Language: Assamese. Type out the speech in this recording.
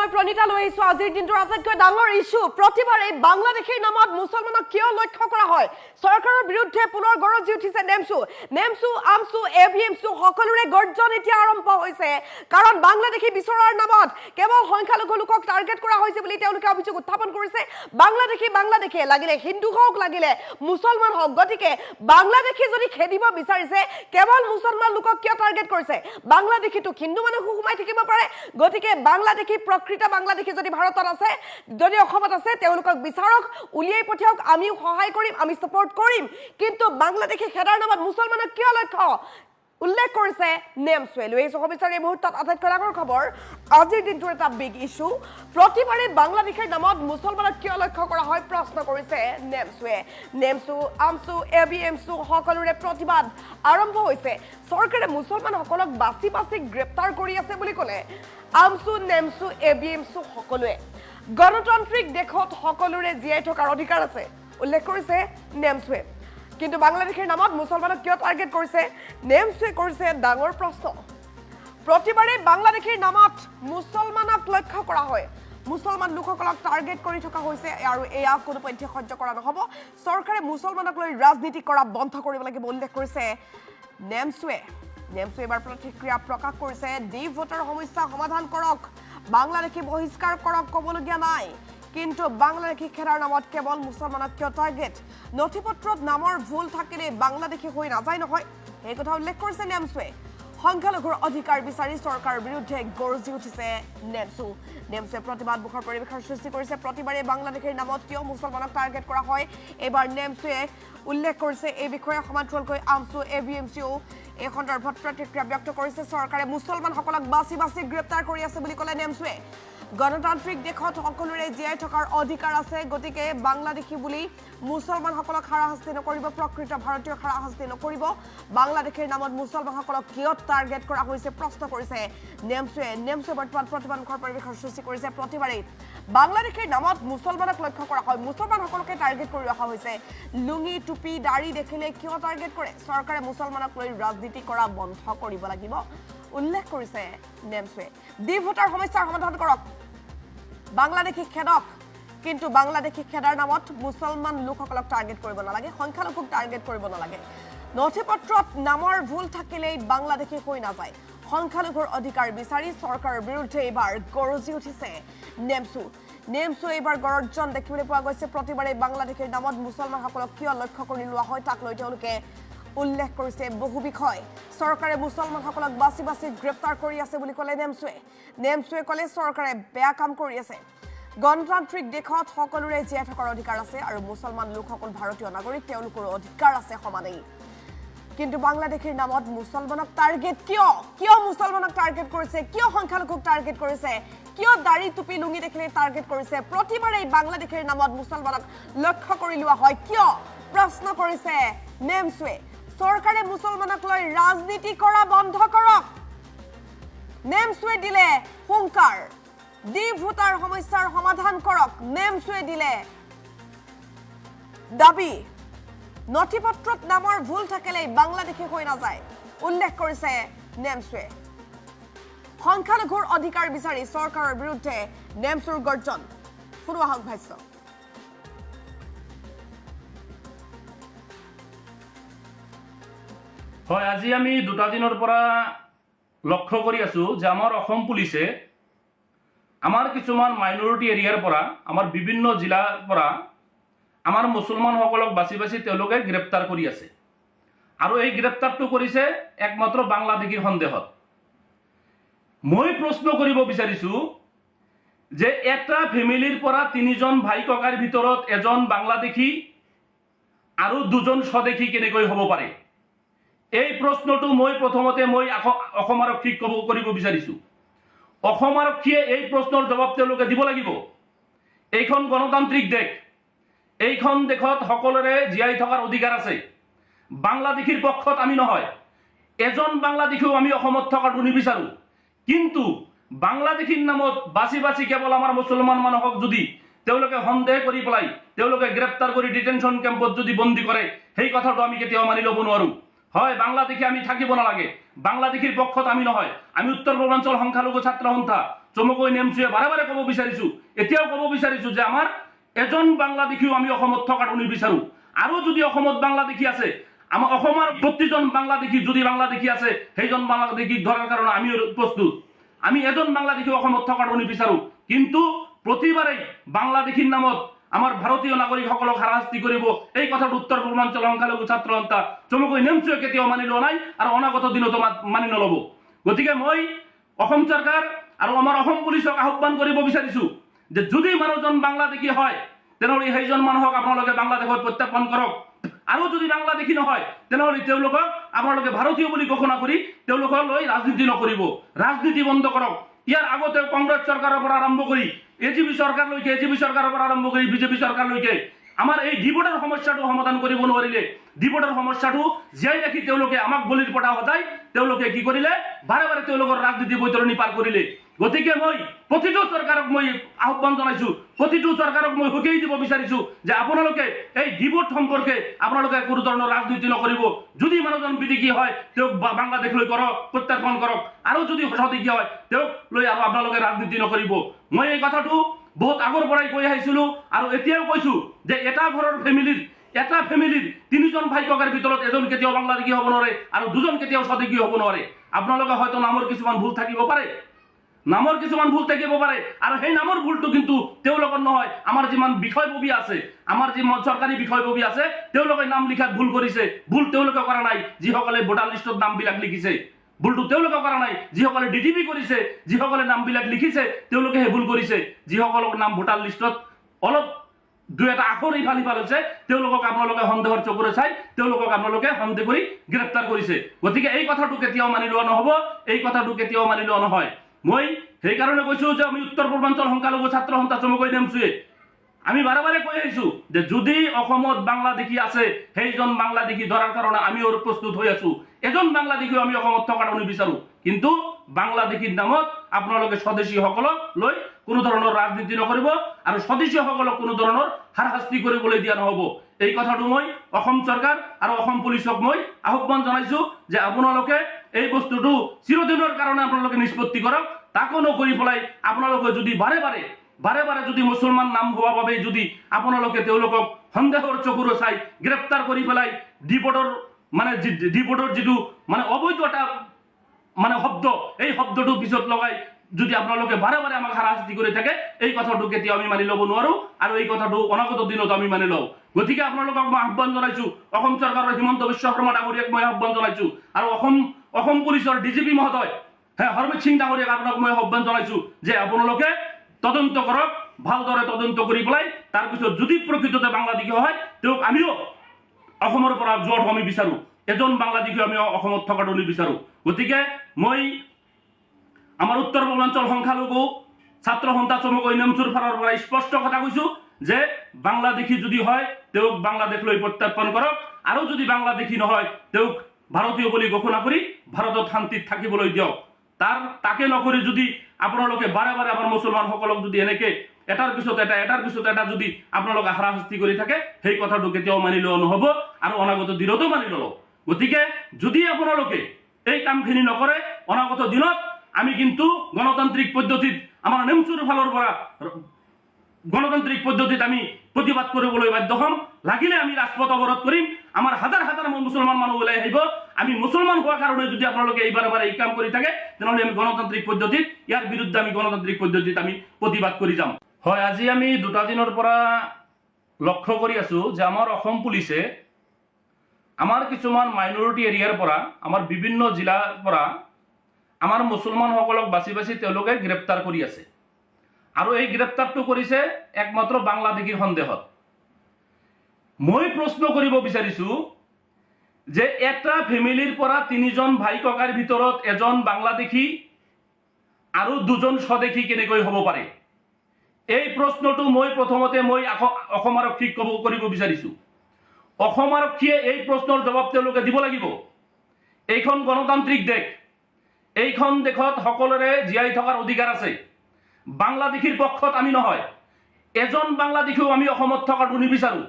মই প্ৰণীতা লৈ আহিছো আজিৰ দিনটোৰ আটাইতকৈ ডাঙৰ ইস্যু প্ৰতিবাৰে বাংলাদেশীৰ নামত মুছলমানক কিয় লক্ষ্য কৰা হয় চৰকাৰৰ বিৰুদ্ধে পুনৰ গৰজি উঠিছে নেমছু আমছু এভিএমছু সকলোৰে গৰ্জন এতিয়া আৰম্ভ হৈছে কাৰণ বাংলাদেশী বিচৰাৰ নামত কেৱল সংখ্যালঘু লোকক টাৰ্গেট কৰা হৈছে বুলি তেওঁলোকে অভিযোগ উত্থাপন কৰিছে বাংলাদেশী লাগিলে হিন্দু হওক লাগিলে মুছলমান হওক গতিকে বাংলাদেশী যদি খেদিব বিচাৰিছে কেৱল মুছলমান লোকক কিয় টাৰ্গেট কৰিছে বাংলাদেশীটো হিন্দু মানুহ সোমাই থাকিব পাৰে গতিকে বাংলাদেশী প্ৰকৃত বাংলাদেশী যদি ভাৰতত আছে যদি অসমত আছে তেওঁলোকক বিচাৰক উলিয়াই পঠিয়াওক আমিও সহায় কৰিম আমি সাপোৰ্ট কৰিম কিন্তু বাংলাদেশী খেদাৰ নামত মুছলমানক কিয় লক্ষ্য উল্লেখ কৰিছে নেমছুৱে লৈ আহিছো সবিচাৰি মুহূৰ্তত আটাইতকৈ ডাঙৰ খবৰ আজিৰ দিনটোৰ এটা বিগ ইস্যু প্ৰতিবাৰে বাংলাদেশীৰ নামত মুছলমানক কিয় লক্ষ্য কৰা হয় প্ৰশ্ন কৰিছে নেমছু আমছু এভিএমছু সকলোৰে প্ৰতিবাদ আৰম্ভ হৈছে চৰকাৰে মুছলমানসকলক বাছি গ্ৰেপ্তাৰ কৰি আছে বুলি ক'লে আমছু নেমছু এভিএমছু সকলোৱে গণতান্ত্ৰিক দেশত সকলোৰে জীয়াই থকাৰ অধিকাৰ আছে উল্লেখ কৰিছে নেমছুৱে কিন্তু বাংলাদেশীৰ নামত মুছলমানক কিয় টাৰ্গেট কৰিছে নেমছুৱে কৰিছে ডাঙৰ প্ৰশ্ন প্ৰতিবাৰে বাংলাদেশীৰ নামত মুছলমানক লক্ষ্য কৰা হয় মুছলমান লোকসকলক টাৰ্গেট কৰি থকা হৈছে আৰু এয়া কোনো পধ্যে সহ্য কৰা নহব চৰকাৰে মুছলমানক লৈ ৰাজনীতি কৰা বন্ধ কৰিব লাগিব উল্লেখ কৰিছে নেমছুৱে এবাৰ প্ৰতিক্ৰিয়া প্ৰকাশ কৰিছে ডি ভোটাৰ সমস্যা সমাধান কৰক বাংলাদেশী বহিষ্কাৰ কৰক ক'বলগীয়া নাই কিন্তু বাংলাদেশী খেলাৰ নামত কেৱল মুছলমানক কিয় টাৰ্গেট নথিপত্ৰত নামৰ ভুল থাকিলে বাংলাদেশী হৈ নাযায় নহয় এই কথা উল্লেখ কৰিছে নেমছুৱে সংখ্যালঘুৰ অধিকাৰ বিচাৰি চৰকাৰৰ বিৰুদ্ধে গৰ্জি উঠিছে নেমছুৱে প্ৰতিবাদ মুখৰ পৰিৱেশৰ সৃষ্টি কৰিছে প্ৰতিবাৰে বাংলাদেশীৰ নামত কিয় মুছলমানক টাৰ্গেট কৰা হয় এবাৰ নেমছুৱে উল্লেখ কৰিছে এই বিষয়ে সমান্তৰালকৈ আমছু এভিএমচিও এই সন্দৰ্ভত প্ৰতিক্ৰিয়া ব্যক্ত কৰিছে চৰকাৰে মুছলমানসকলক বাছি গ্ৰেপ্তাৰ কৰি আছে বুলি ক'লে নেমছুৱে গণতান্ত্ৰিক দেশত সকলোৰে জীয়াই থকাৰ অধিকাৰ আছে গতিকে বাংলাদেশী বুলি মুছলমানসকলক হাৰাশাস্তি নকৰিব প্ৰকৃত ভাৰতীয় হাৰাশাস্তি নকৰিব বাংলাদেশীৰ নামত মুছলমানসকলক কিয় টাৰ্গেট কৰা হৈছে প্ৰশ্ন কৰিছে নেমছুৱে বৰ্তমান প্ৰতিবাদ মুখৰ পৰিৱেশৰ সৃষ্টি কৰিছে প্ৰতিবাৰেই বাংলাদেশীৰ নামত মুছলমানক লক্ষ্য কৰা হয় মুছলমানসকলকে টাৰ্গেট কৰি ৰখা হৈছে লুঙি টুপি দাড়ি দেখিলে কিয় টাৰ্গেট কৰে চৰকাৰে মুছলমানক লৈ ৰাজনীতি কৰা বন্ধ কৰিব লাগিব উল্লেখ কৰিছে নেমছুৱে ডি ভোটাৰ সমস্যাৰ সমাধান কৰক বাংলাদেশী খেদক কিন্তু বাংলাদেশী খেদাৰ নামত মুছলমান লোকসকলক টাৰ্গেট কৰিব নালাগে সংখ্যালঘুক টাৰ্গেট কৰিব নালাগে নথিপত্ৰত নামৰ ভুল থাকিলেই বাংলাদেশী হৈ নাযায় সংখ্যালঘুৰ অধিকাৰ বিচাৰি চৰকাৰৰ বিৰুদ্ধে এইবাৰ গৰজি উঠিছে নেমছু এইবাৰ গৰজন দেখিবলৈ পোৱা গৈছে প্ৰতিবাৰে বাংলাদেশীৰ নামত মুছলমানসকলক কিয় লক্ষ্য কৰি লোৱা হয় তাক লৈ তেওঁলোকে উল্লেখ কৰিছে বহু বিষয় চৰকাৰে মুছলমানসকলক বাছি গ্ৰেপ্তাৰ কৰি আছে বুলি ক'লে নেমছুৱে ক'লে চৰকাৰে বেয়া কাম কৰি আছে গণতান্ত্ৰিক দেশত সকলোৰে জীয়াই থকাৰ অধিকাৰ আছে আৰু মুছলমান লোকসকল ভাৰতীয় নাগৰিক তেওঁলোকৰ অধিকাৰ আছে সমানেই কিন্তু বাংলাদেশীৰ নামত মুছলমানক টাৰ্গেট কিয় মুছলমানক টাৰ্গেট কৰিছে কিয় সংখ্যালঘুক টাৰ্গেট কৰিছে কিয় দাড়ি টুপি লুঙি দেখিলে টাৰ্গেট কৰিছে প্ৰতিবাৰে বাংলাদেশীৰ নামত মুছলমানক লক্ষ্য কৰি লোৱা হয় কিয় প্ৰশ্ন কৰিছে নেমছুৱে চৰকাৰে মুছলমানক লৈ ৰাজনীতি কৰা বন্ধ কৰক নেমছুৱে দিলে হুংকাৰ ডি ভোটাৰ সমস্যাৰ সমাধান কৰক নেমছুৱে দিলে দাবী নথিপত্ৰত নামৰ ভুল থাকিলেই বাংলাদেশী হৈ নাযায় উল্লেখ কৰিছে নেমছুৱে সংখ্যালঘুৰ অধিকাৰ বিচাৰি চৰকাৰৰ বিৰুদ্ধে নেমছুৰ গৰ্জন শুনোৱা হওক ভাষ্য হয় আজি আমি দুটা দিনৰ পৰা লক্ষ্য কৰি আছো যে আমাৰ অসম পুলিচে আমাৰ কিছুমান মাইনৰিটি এৰিয়াৰ পৰা আমাৰ বিভিন্ন জিলাৰ পৰা আমাৰ মুছলমানসকলক বাছি তেওঁলোকে গ্ৰেপ্তাৰ কৰি আছে আৰু এই গ্ৰেপ্তাৰটো কৰিছে একমাত্ৰ বাংলাদেশীৰ সন্দেহত মই প্ৰশ্ন কৰিব বিচাৰিছো যে এটা ফেমিলিৰ পৰা তিনিজন ভাই ককাৰ ভিতৰত এজন বাংলাদেশী আৰু দুজন স্বদেশী কেনেকৈ হ'ব পাৰে এই প্ৰশ্নটো মই প্ৰথমতে অসম আৰক্ষীক কৰিব বিচাৰিছো অসম আৰক্ষীয়ে এই প্ৰশ্নৰ জবাব তেওঁলোকে দিব লাগিব এইখন গণতান্ত্ৰিক দেশ এইখন দেশত সকলোৰে জীয়াই থকাৰ অধিকাৰ আছে বাংলাদেশীৰ পক্ষত আমি নহয় এজন বাংলাদেশীও আমি অসমত থকাটো নিবিচাৰো কিন্তু বাংলাদেশীৰ নামত বাছি কেৱল আমাৰ মুছলমান মানুহক যদি তেওঁলোকে সন্দেহ কৰি পেলাই তেওঁলোকে গ্ৰেপ্তাৰ কৰি ডিটেনশ্যন কেম্পত যদি বন্দী কৰে সেই কথাটো আমি কেতিয়াও মানি ল'ব নোৱাৰো হয় বাংলাদেশে আমি থাকিব নালাগে, বাংলাদেশীৰ পক্ষত আমি নহয়। আমি উত্তৰ পূৰ্বাঞ্চল সংখ্যালঘু ছাত্ৰ সন্থা চমুকৈ নেমচুৱে বাৰে বাৰে ক'ব বিচাৰিছো, এতিয়াও ক'ব বিচাৰিছো যে আমাৰ এজন বাংলাদেশীও আমি অসমত থকাটো নিবিচাৰো। আৰু যদি অসমত বাংলাদেশী আছে, আমাৰ অসমৰ প্ৰতিজন বাংলাদেশী যদি বাংলাদেশী আছে, সেইজন বাংলাদেশীক ধৰাৰ কাৰণে আমি প্ৰস্তুত। আমি এজন বাংলাদেশী অসমত থকাটো নিবিচাৰো। কিন্তু প্ৰতিবাৰেই বাংলাদেশীৰ নামত আমাৰ ভাৰতীয় নাগৰিকসকলক হাৰাশাস্তি কৰিব, এই কথাটো উত্তৰ পূৰ্বাঞ্চল সংখ্যালঘু ছাত্ৰ সন্থা চমুকৈ নেমচুৱে কেতিয়াও মানি লোৱা নাই আৰু অনাগত দিনতো মানি নল'ব। গতিকে মই অসম চৰকাৰ আৰু আমাৰ অসম পুলিচক আহ্বান কৰিব বিচাৰিছো যে যদি মানুহজন বাংলাদেশী হয় তেনেহ'লে সেইজন মানুহক আপোনালোকে বাংলাদেশত প্ৰত্যাৰ্পণ কৰক। আৰু যদি বাংলাদেশী নহয় তেনেহ'লে তেওঁলোকক আপোনালোকে ভাৰতীয় বুলি ঘোষণা কৰি তেওঁলোকক লৈ ৰাজনীতি নকৰিব, ৰাজনীতি বন্ধ কৰক। ইয়াৰ আগতে কংগ্ৰেছ চৰকাৰৰ পৰা আৰম্ভ কৰি এজিপি চৰকাৰৰ পৰা আৰম্ভ কৰি বিজেপি চৰকাৰলৈকে আমাৰ এই ডিপোৰ্টৰ সমস্যাটো সমাধান কৰিব নোৱাৰিলে, ডিপোৰ্টৰ সমস্যাটো জীয়াই ৰাখি তেওঁলোকে আমাক বলিৰ পঠা সজাই তেওঁলোকে কি কৰিলে, বাৰে বাৰে তেওঁলোকৰ ৰাজনীতি বৈতৰণি পাৰ কৰিলে। গতিকে মই প্ৰতিটো চৰকাৰক মই আহ্বান জনাইছো, প্ৰতিটো চৰকাৰক মই সকীয়াই দিব বিচাৰিছো যে আপোনালোকে এই ডিপোৰ্ট সম্পৰ্কে আপোনালোকে কোনো ধৰণৰ ৰাজনীতি নকৰিব। যদি মানুহজন বিদেশী হয় তেওঁক বাংলাদেশলৈ প্ৰত্যাৰ্পণ কৰক, আৰু যদি স্বদেশী হয় তেওঁক লৈ আৰু আপোনালোকে ৰাজনীতি নকৰিব। মই এই কথাটো বহুত আগৰ পৰাই কৈ আহিছিলো আৰু এতিয়াও কৈছো যে এটা ঘৰৰ ফেমিলিৰ তিনিজন ভাই ককাৰ ভিতৰত এজন কেতিয়াও বাংলাদেশী হ'ব নোৱাৰে আৰু দুজন কেতিয়াও স্বদেশী হ'ব নোৱাৰে। আপোনালোকে হয়তো নামৰ কিছুমান ভুল থাকিব পাৰে, আৰু সেই নামৰ ভুলটো কিন্তু তেওঁলোকৰ নহয়। আমাৰ যিমান বিষয়ববী আছে, আমাৰ যিমান চৰকাৰী বিষয়ববী আছে, তেওঁলোকে নাম লিখাত ভুল কৰিছে। ভুল তেওঁলোকে কৰা নাই যিসকলে ভোটাৰ লিষ্টত নামবিলাক লিখিছে, ভুলটো তেওঁলোকে কৰা নাই যিসকলে ডিটিপি কৰিছে, যিসকলে নামবিলাক লিখিছে তেওঁলোকে সেই ভুল কৰিছে। যিসকলৰ নাম ভোটাৰ লিষ্টত অলপ দুই এটা আখৰ ইফাল সিফাল হৈছে তেওঁলোকক আপোনালোকে সন্দেহৰ চকুৰে চাই তেওঁলোকক আপোনালোকে সন্দেহ কৰি গ্ৰেপ্তাৰ কৰিছে। গতিকে এই কথাটো কেতিয়াও মানি লোৱা নহ'ব, এই কথাটো কেতিয়াও মানি লোৱা নহয়। মই সেইকাৰণে কৈছো যে আমি উত্তৰ পূৰ্বাঞ্চল সংখ্যালঘু ছাত্ৰ সন্থা চমুকৈ নেমচুৱে আমি বাৰে বাৰে কৈ আহিছো যে যদি অসমত বাংলাদেশী আছে সেইজন বাংলাদেশী ধৰাৰ কাৰণে আমিও প্ৰস্তুত হৈ আছো। এজন বাংলাদেশীও আমি অসমত থকাটো নিবিচাৰো। কিন্তু বাংলাদেশীৰ নামত আপোনালোকে স্বদেশীসকলক লৈ কোনো ধৰণৰ ৰাজনীতি নকৰিব আৰু স্বদেশীসকলক কোনো ধৰণৰ হাৰাশাস্তি কৰিবলৈ দিয়া নহ'ব। এই কথাটো মই অসম চৰকাৰ আৰু অসম পুলিচক মই আহ্বান জনাইছো যে আপোনালোকে এই বস্তুটো চিৰদিনৰ কাৰণে আপোনালোকে নিষ্পত্তি কৰক। তাকো নকৰি পেলাই আপোনালোকে যদি বাৰে বাৰে যদি মুছলমান নাম হোৱা বাবে যদি আপোনালোকে তেওঁলোকক সন্দেহৰ চকুৰে চাই গ্ৰেপ্তাৰ কৰি পেলাই ডিপোৰ্টৰ যিটো অবৈধ এটা শব্দ, এই শব্দটো পিছত লগাই যদি আপোনালোকে বাৰে বাৰে আমাক হাৰাশাস্তি কৰি থাকে, এই কথাটো কেতিয়াও আমি মানি ল'ব নোৱাৰো আৰু এই কথাটো অনাগত দিনত আমি মানি লওঁ। গতিকে আপোনালোকক মই আহ্বান জনাইছো, অসম চৰকাৰৰ হিমন্ত বিশ্ব শৰ্মা ডাঙৰীয়াক মই আহ্বান জনাইছো আৰু অসম পুলিচৰ ডিজিপি মহোদয় হৰমিত সিং ডাঙৰীয়াক আপোনাক মই আহ্বান জনাইছো যে আপোনালোকে তদন্ত কৰক, ভালদৰে তদন্ত কৰি পেলাই তাৰপিছত যদি প্ৰকৃততে বাংলাদেশী হয় তেওঁক আমিও অসমৰ পৰা যোৱাটো আমি বিচাৰো। এজন বাংলাদেশী আমি অসমত থকাটো নিবিচাৰো। গতিকে মই আমাৰ উত্তৰ পূৰ্বাঞ্চল সংখ্যালঘু ছাত্ৰ সন্থা চমুকৈ নেমচুৰ ফালৰ পৰা স্পষ্ট কথা কৈছো যে বাংলাদেশী যদি হয় তেওঁক বাংলাদেশলৈ প্ৰত্যাৰ্পণ কৰক, আৰু যদি বাংলাদেশী নহয় তেওঁক ভাৰতীয় বুলি ঘোষণা কৰি ভাৰতত শান্তিত থাকিবলৈ দিয়ক। তাকে নকৰি যদি আপোনালোকে বাৰে বাৰে আমাৰ মুছলমানসকলক যদি এনেকে এটাৰ পিছত এটা যদি আপোনালোকে হাৰাশাস্তি কৰি থাকে, সেই কথাটো কেতিয়াও মানি লোৱা নহ'ব আৰু অনাগত দিনতো মানি নলওঁ। গতিকে যদি আপোনালোকে এই কামখিনি নকৰে, অনাগত দিনত আমি কিন্তু গণতান্ত্ৰিক পদ্ধতিত আমাৰ নেমচুৰ ফালৰ পৰা গণতান্ত্ৰিক পদ্ধতিত আমি প্ৰতিবাদ কৰিবলৈ বাধ্য হ'ম। লাগিলে আমি ৰাজপথ অৱৰোধ কৰিম, আমাৰ হাজাৰ মুছলমান মানুহ ওলাই আহিব। আমি মুছলমান হোৱাৰ কাৰণে যদি আপোনালোকে এইবাৰে বাৰে এই কাম কৰি থাকে তেনেহ'লে আমি গণতান্ত্ৰিক পদ্ধতিত ইয়াৰ বিৰুদ্ধে আমি গণতান্ত্ৰিক পদ্ধতিত আমি প্ৰতিবাদ কৰি যাম। হয়, আজি আমি 2টা দিনৰ পৰা লক্ষ্য কৰি আছো যে আমাৰ অসম পুলিচে আমাৰ কিছুমান মাইনৰিটি এৰিয়াৰ পৰা আমাৰ বিভিন্ন জিলাৰ পৰা আমাৰ মুছলমানসকলক বাছি তেওঁলোকে গ্ৰেপ্তাৰ কৰি আছে আৰু এই গ্ৰেপ্তাৰটো কৰিছে একমাত্ৰ বাংলাদেশীৰ সন্দেহত। মই প্ৰশ্ন কৰিব বিচাৰিছো যে এটা ফেমিলিৰ পৰা 3জন ভাই ককাৰ ভিতৰত এজন বাংলাদেশী আৰু 2জন স্বদেশী কেনেকৈ হ'ব পাৰে? এই প্ৰশ্নটো মই প্ৰথমতে অসম আৰক্ষীক কৰিব বিচাৰিছো। অসম আৰক্ষীয়ে এই প্ৰশ্নৰ জবাব তেওঁলোকে দিব লাগিব। এইখন গণতান্ত্ৰিক দেশ, এইখন দেশত সকলোৰে জীয়াই থকাৰ অধিকাৰ আছে। বাংলাদেশীৰ পক্ষত আমি নহয়, এজন বাংলাদেশীও আমি অসমত থকাটো নিবিচাৰো।